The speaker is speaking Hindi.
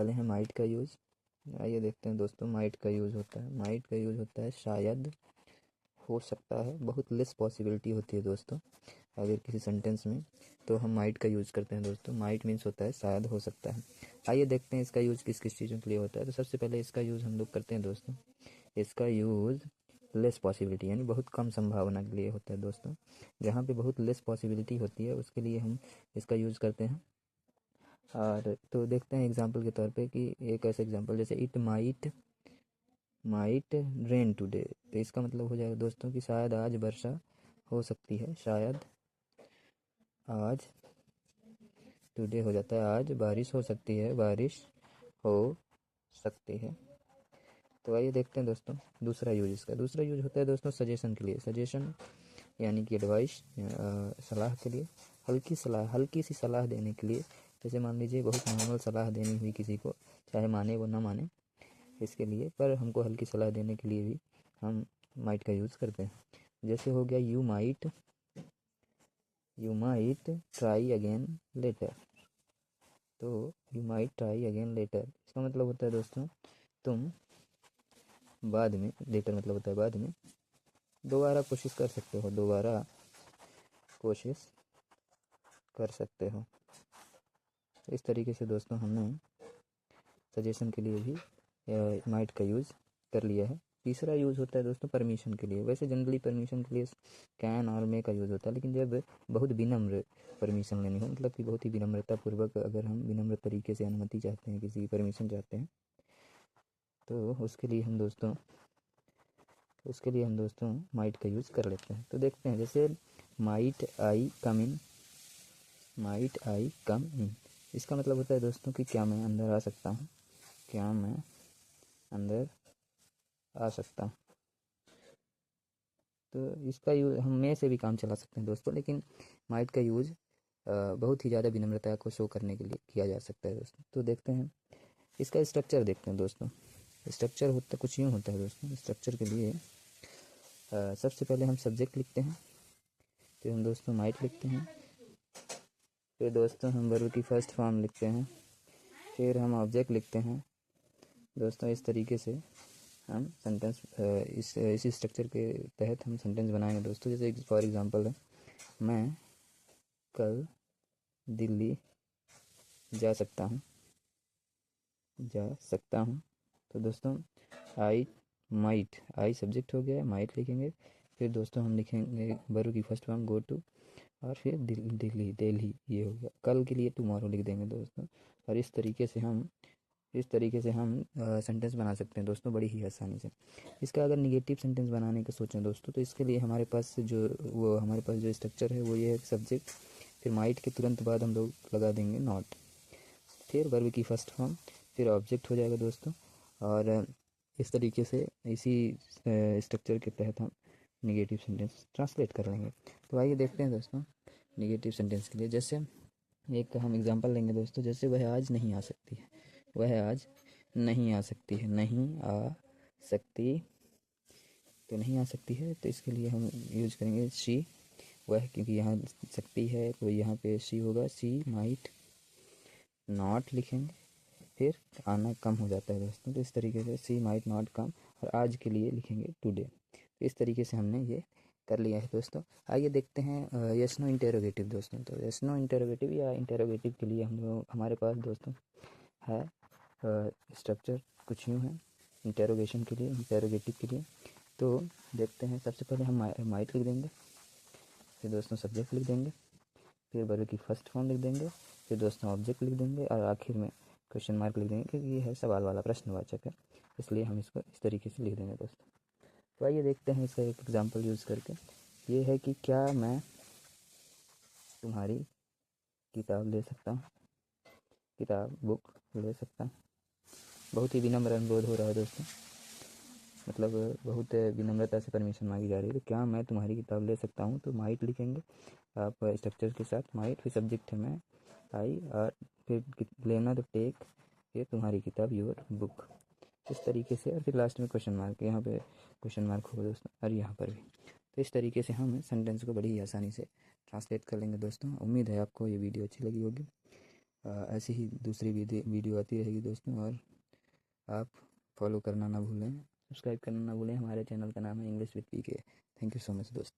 वाले हैं माइट का यूज़। आइए देखते हैं दोस्तों, माइट का यूज़ होता है, माइट का यूज़ होता है शायद, हो सकता है, बहुत लेस पॉसिबिलिटी होती है दोस्तों अगर किसी सेंटेंस में, तो हम माइट का यूज़ करते हैं दोस्तों। माइट मीन्स होता है शायद, हो सकता है। आइए देखते हैं इसका यूज़ किस किस चीज़ों के लिए होता है। तो सबसे पहले इसका यूज़ हम लोग करते हैं दोस्तों, इसका यूज़ लेस पॉसिबिलिटी यानी बहुत कम संभावना के लिए होता है दोस्तों। जहाँ पे बहुत लेस पॉसिबिलिटी होती है उसके लिए हम इसका यूज़ करते हैं। और तो देखते हैं एग्जांपल के तौर पे कि एक ऐसा एग्जांपल जैसे इट माइट रेन टुडे, तो इसका मतलब हो जाएगा दोस्तों कि शायद आज वर्षा हो सकती है। शायद आज, टुडे हो जाता है आज, बारिश हो सकती है, बारिश हो सकती है। तो आइए देखते हैं दोस्तों दूसरा यूज इसका। दूसरा यूज होता है दोस्तों सजेशन के लिए। सजेशन यानी कि एडवाइस, सलाह के लिए, हल्की सी सलाह देने के लिए। जैसे मान लीजिए बहुत नॉर्मल सलाह देनी हुई किसी को, चाहे माने वो ना माने, इसके लिए, पर हमको हल्की सलाह देने के लिए भी हम माइट का यूज़ करते हैं। जैसे हो गया you might try again later. तो you might try again later, इसका मतलब होता है दोस्तों तुम बाद में, लेटर मतलब होता है बाद में, दोबारा कोशिश कर सकते हो, दोबारा कोशिश कर सकते हो। इस तरीके से दोस्तों हमने सजेशन के लिए भी माइट का यूज़ कर लिया है। तीसरा यूज़ होता है दोस्तों परमिशन के लिए। वैसे जनरली परमिशन के लिए कैन और मे का यूज़ होता है, लेकिन जब बहुत विनम्र परमिशन लेनी हो, मतलब कि बहुत ही विनम्रता पूर्वक अगर हम विनम्र तरीके से अनुमति चाहते हैं, किसी की परमिशन चाहते हैं, तो उसके लिए हम दोस्तों माइट का यूज़ कर लेते हैं। तो देखते हैं जैसे माइट आई कम इन, इसका मतलब होता है दोस्तों कि क्या मैं अंदर आ सकता हूँ, क्या मैं अंदर आ सकता हूँ। तो इसका यूज़ हम में से भी काम चला सकते हैं दोस्तों, लेकिन माइट का यूज़ बहुत ही ज़्यादा विनम्रता को शो करने के लिए किया जा सकता है दोस्तों। तो देखते हैं इसका स्ट्रक्चर, देखते हैं दोस्तों। स्ट्रक्चर होता कुछ यूँ होता है दोस्तों। स्ट्रक्चर के लिए सबसे पहले हम सब्जेक्ट लिखते हैं, फिर हम दोस्तों माइट लिखते हैं, फिर दोस्तों हम वर्ब की फर्स्ट फॉर्म लिखते हैं, फिर हम ऑब्जेक्ट लिखते हैं दोस्तों। इस तरीके से हम सेंटेंस इसी स्ट्रक्चर के तहत हम सेंटेंस बनाएंगे दोस्तों। जैसे फॉर एग्जांपल है, मैं कल दिल्ली जा सकता हूँ, तो दोस्तों आई सब्जेक्ट हो गया, माइट लिखेंगे, फिर दोस्तों हम लिखेंगे वर्ब की फर्स्ट फॉर्म गो टू, और फिर दिल्ली ये हो गया। कल के लिए टुमारो लिख देंगे दोस्तों। और इस तरीके से हम सेंटेंस बना सकते हैं दोस्तों बड़ी ही आसानी से। इसका अगर निगेटिव सेंटेंस बनाने का सोचें दोस्तों, तो इसके लिए हमारे पास जो स्ट्रक्चर है वो ये है, सब्जेक्ट, फिर माइट के तुरंत बाद हम लोग लगा देंगे नॉट, फिर वर्ब की फर्स्ट फॉर्म, फिर ऑब्जेक्ट हो जाएगा दोस्तों। और इस तरीके से इसी स्ट्रक्चर के तहत हम निगेटिव सेंटेंस ट्रांसलेट कर लेंगे। तो आइए देखते हैं दोस्तों निगेटिव सेंटेंस के लिए। जैसे एक हम एग्जांपल लेंगे दोस्तों, जैसे वह आज नहीं आ सकती है, वह आज नहीं आ सकती है, नहीं आ सकती, तो नहीं आ सकती है, तो इसके लिए हम यूज करेंगे शी, वह, क्योंकि यहाँ सकती है तो यहाँ पे शी होगा, शी माइट नॉट लिखेंगे, फिर आना कम हो जाता है दोस्तों, तो इस तरीके से सी माइट नॉट कम, और आज के लिए लिखेंगे टुडे। तो इस तरीके से हमने ये कर लिया है दोस्तों। आइए देखते हैं यस नो इंटेरोगेटिव दोस्तों। तो यस नो इंटेरोगेटिव या इंटेरोगेटिव के लिए हमारे पास दोस्तों है स्ट्रक्चर कुछ यूँ है इंटेरोगेशन के लिए, इंटेरोगेटिव के लिए। तो देखते हैं, सबसे पहले हम माइट लिख देंगे, फिर दोस्तों सब्जेक्ट लिख देंगे, फिर वर्ब की फर्स्ट फॉर्म लिख देंगे, फिर दोस्तों ऑब्जेक्ट लिख देंगे, और आखिर में क्वेश्चन मार्क लिख देंगे, क्योंकि ये है सवाल वाला, प्रश्नवाचक है, इसलिए हम इसको इस तरीके से लिख देंगे दोस्तों। तो आइए देखते हैं इसका एक एग्जांपल यूज़ करके। ये है कि क्या मैं तुम्हारी किताब ले सकता हूँ, बुक ले सकता हूँ। बहुत ही विनम्र अनुरोध हो रहा है दोस्तों, मतलब बहुत विनम्रता से परमिशन मांगी जा रही है। तो क्या मैं तुम्हारी किताब ले सकता हूँ, तो माइट लिखेंगे आप स्ट्रक्चर के साथ, माइट, फिर सब्जेक्ट है मैं आई, और फिर लेना तो टेक, फिर तुम्हारी किताब योर बुक, इस तरीके से, और फिर लास्ट में क्वेश्चन मार्क, यहाँ पे क्वेश्चन मार्क होगा दोस्तों, और यहाँ पर भी। तो इस तरीके से हम सेंटेंस को बड़ी ही आसानी से ट्रांसलेट कर लेंगे दोस्तों। उम्मीद है आपको ये वीडियो अच्छी लगी होगी। ऐसी ही दूसरी वीडियो आती रहेगी दोस्तों। और आप फॉलो करना ना भूलें, सब्सक्राइब करना ना भूलें। हमारे चैनल का नाम है English with PK. Thank you so much दोस्तों।